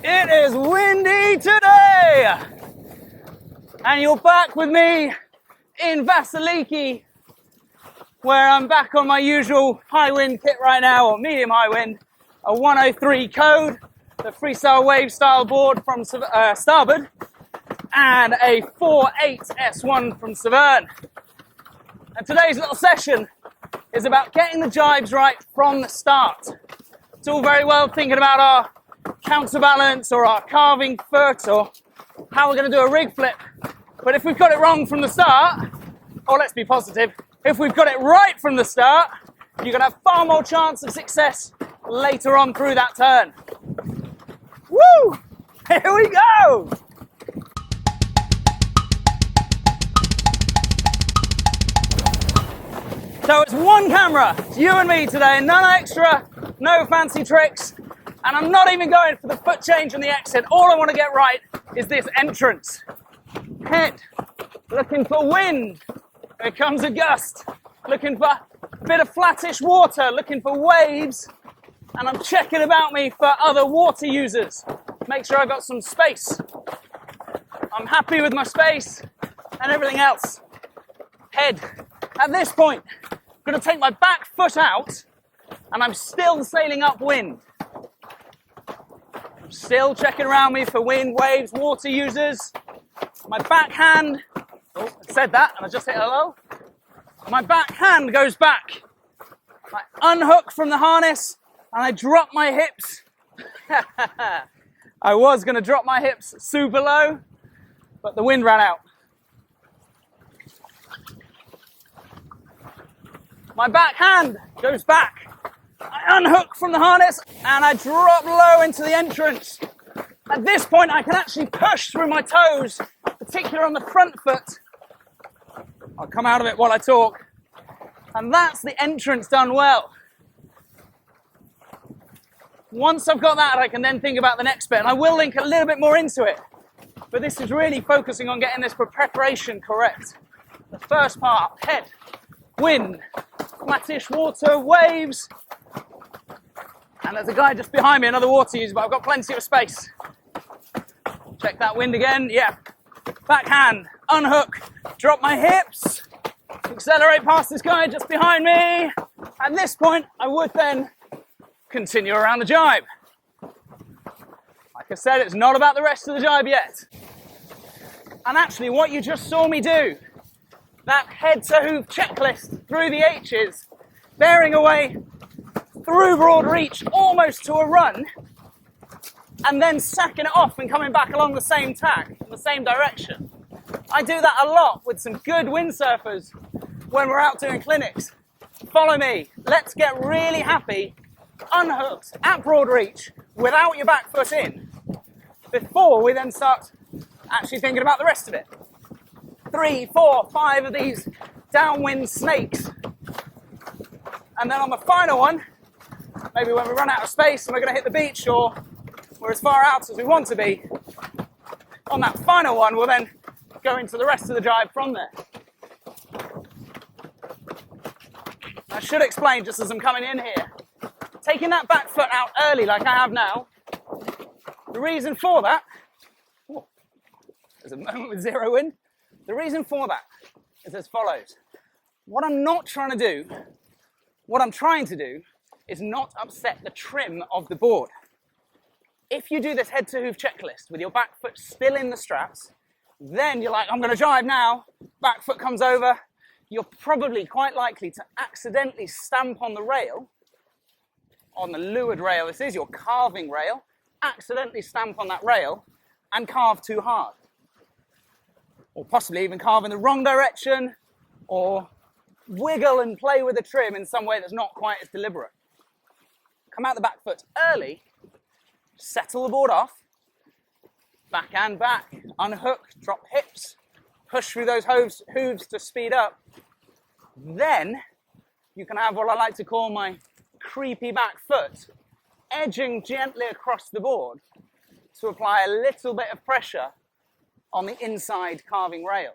It is windy today, and you're back with me in Vasiliki, where I'm back on my usual high wind kit right now, or medium high wind, a 103 code, the freestyle wave style board from starboard, and a 4.8 S1 from Severn. And today's little session is about getting the jibes right from the start. It's all very well thinking about our counterbalance or our carving foot or how we're going to do a rig flip, but if we've got it wrong from the start, or let's be positive, if we've got it right from the start, you're going to have far more chance of success later on through that turn. Woo! Here we go! So it's one camera, it's you and me today, none extra, no fancy tricks, and I'm not even going for the foot change and the exit. All I want to get right is this entrance. Head, looking for wind, here comes a gust, looking for a bit of flattish water, looking for waves, and I'm checking about me for other water users. Make sure I've got some space. I'm happy with my space and everything else. Head. At this point, I'm going to take my back foot out, and I'm still sailing upwind. I'm still checking around me for wind, waves, water users. My back hand, oh, I said that, and I just hit hello. My back hand goes back. I unhook from the harness, and I drop my hips. I was going to drop my hips super low, but the wind ran out. My back hand goes back. I unhook from the harness and I drop low into the entrance. At this point, I can actually push through my toes, particularly on the front foot. I'll come out of it while I talk. And that's the entrance done well. Once I've got that, I can then think about the next bit. And I will link a little bit more into it. But this is really focusing on getting this preparation correct. The first part, head, wind, flattish water, waves, and there's a guy just behind me, another water user, but I've got plenty of space. Check that wind again, yeah. Backhand, unhook, drop my hips, accelerate past this guy just behind me. At this point, I would then continue around the jibe. Like I said, it's not about the rest of the jibe yet. And actually, what you just saw me do, that head to hoof checklist through the H's, bearing away through broad reach almost to a run, and then sacking it off and coming back along the same tack, in the same direction. I do that a lot with some good windsurfers when we're out doing clinics. Follow me. Let's get really happy, unhooked, at broad reach, without your back foot in, before we then start actually thinking about the rest of it. 3, 4, 5 of these downwind snakes. And then on the final one, maybe when we run out of space and we're going to hit the beach or we're as far out as we want to be, on that final one, we'll then go into the rest of the jibe from there. I should explain, just as I'm coming in here, taking that back foot out early like I have now, the reason for that, oh, there's a moment with zero wind. The reason for that is as follows. What I'm trying to do is not upset the trim of the board. If you do this head to hoof checklist with your back foot still in the straps, then you're like, I'm going to jibe now, back foot comes over, you're probably quite likely to accidentally stamp on the rail, on the leeward rail, this is your carving rail, accidentally stamp on that rail and carve too hard. Or possibly even carve in the wrong direction, or wiggle and play with the trim in some way that's not quite as deliberate. Come out the back foot early, settle the board off, backhand back, unhook, drop hips, push through those hooves to speed up. Then you can have what I like to call my creepy back foot, edging gently across the board to apply a little bit of pressure on the inside carving rail.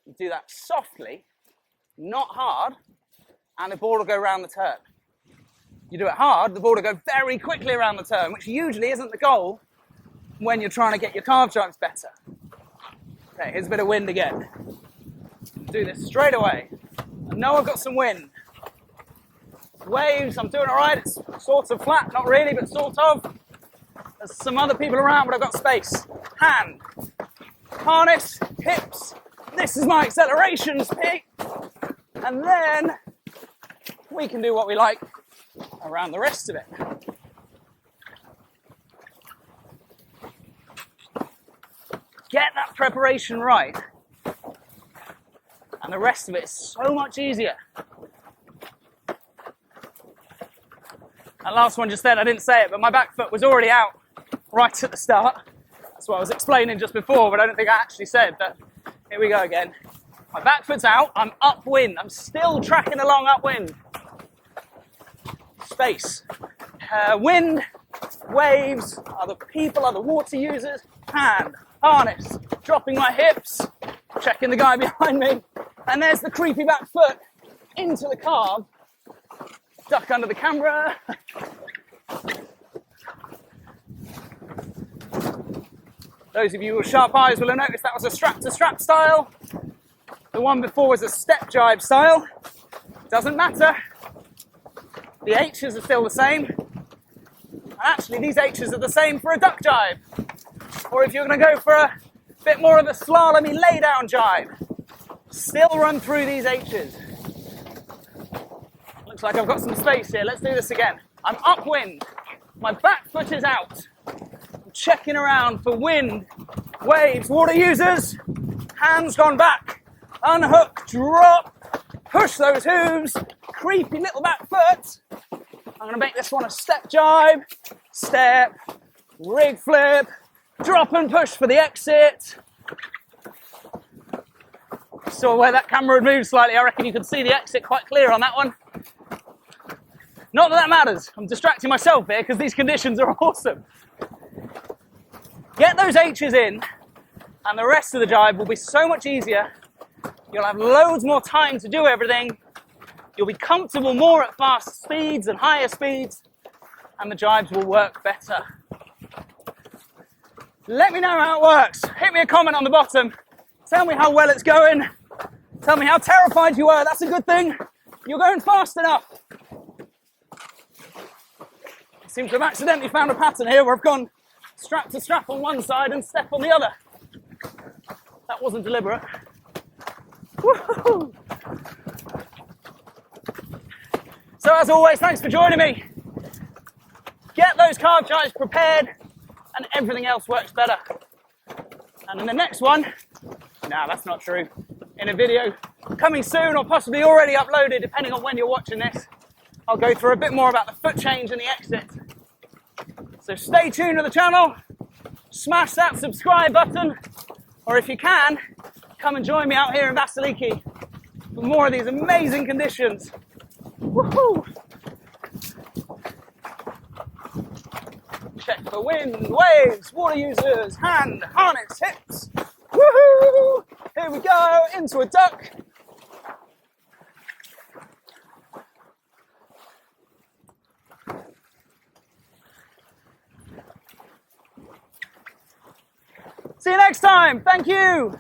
You do that softly, not hard, and the board will go around the turn. you do it hard, the board will go very quickly around the turn, which usually isn't the goal when you're trying to get your carve gybes better. Okay, here's a bit of wind again. Do this straight away. I know I've got some wind. Waves, I'm doing all right. It's sort of flat, not really, but sort of. There's some other people around, but I've got space. Hand, harness, hips. This is my accelerations peak. And then we can do what we like around the rest of it. Get that preparation right, and the rest of it is so much easier. That last one just then, I didn't say it, but my back foot was already out right at the start. That's what I was explaining just before, but I don't think I actually said that. Here we go again. My back foot's out, I'm upwind. I'm still tracking along upwind. Space. Wind, waves, other people, other water users, hand, harness, dropping my hips, checking the guy behind me, and there's the creepy back foot into the carve. Duck under the camera. Those of you with sharp eyes will have noticed that was a strap-to-strap style. The one before was a step jibe style. Doesn't matter. The H's are still the same. And actually, these H's are the same for a duck jibe. Or if you're going to go for a bit more of a slalomy lay-down jibe, still run through these H's. Looks like I've got some space here. Let's do this again. I'm upwind. My back foot is out. I'm checking around for wind, waves, water users. Hands gone back. Unhook, drop, push those hooves. Creepy little back foot. I'm going to make this one a step jibe. Step, rig flip, drop and push for the exit. So where that camera had moved slightly, I reckon you could see the exit quite clear on that one. Not that that matters. I'm distracting myself here because these conditions are awesome. Get those H's in and the rest of the jibe will be so much easier. You'll have loads more time to do everything. You'll be comfortable more at fast speeds and higher speeds, and the jibes will work better. Let me know how it works. Hit me a comment on the bottom. Tell me how well it's going. Tell me how terrified you were. That's a good thing. You're going fast enough. I seem to have accidentally found a pattern here where I've gone strap to strap on one side and step on the other. That wasn't deliberate. Woo-hoo. So as always, thanks for joining me. Get those carve gybes prepared and everything else works better. And in the next one, no, that's not true. In a video coming soon or possibly already uploaded, depending on when you're watching this, I'll go through a bit more about the foot change and the exit. So stay tuned to the channel, smash that subscribe button, or if you can, come and join me out here in Vasiliki for more of these amazing conditions. Woohoo! Check for wind, waves, water users, hand, harness, hips. Woohoo! Here we go, into a duck. See you next time. Thank you.